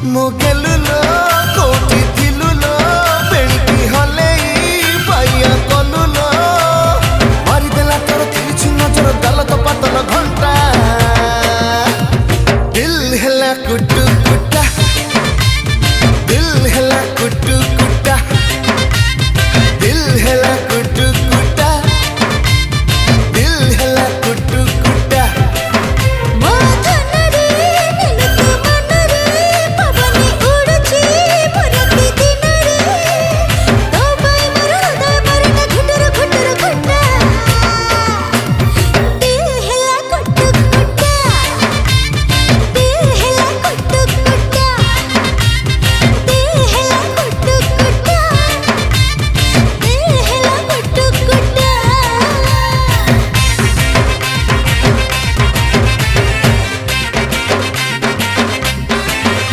मुगेलुलो कोठी थिलुलो बेणकी हले पाइया कलुलो मारी देला तोर तिरछी नजर गलत पतल घंटा दिल हेला कुटु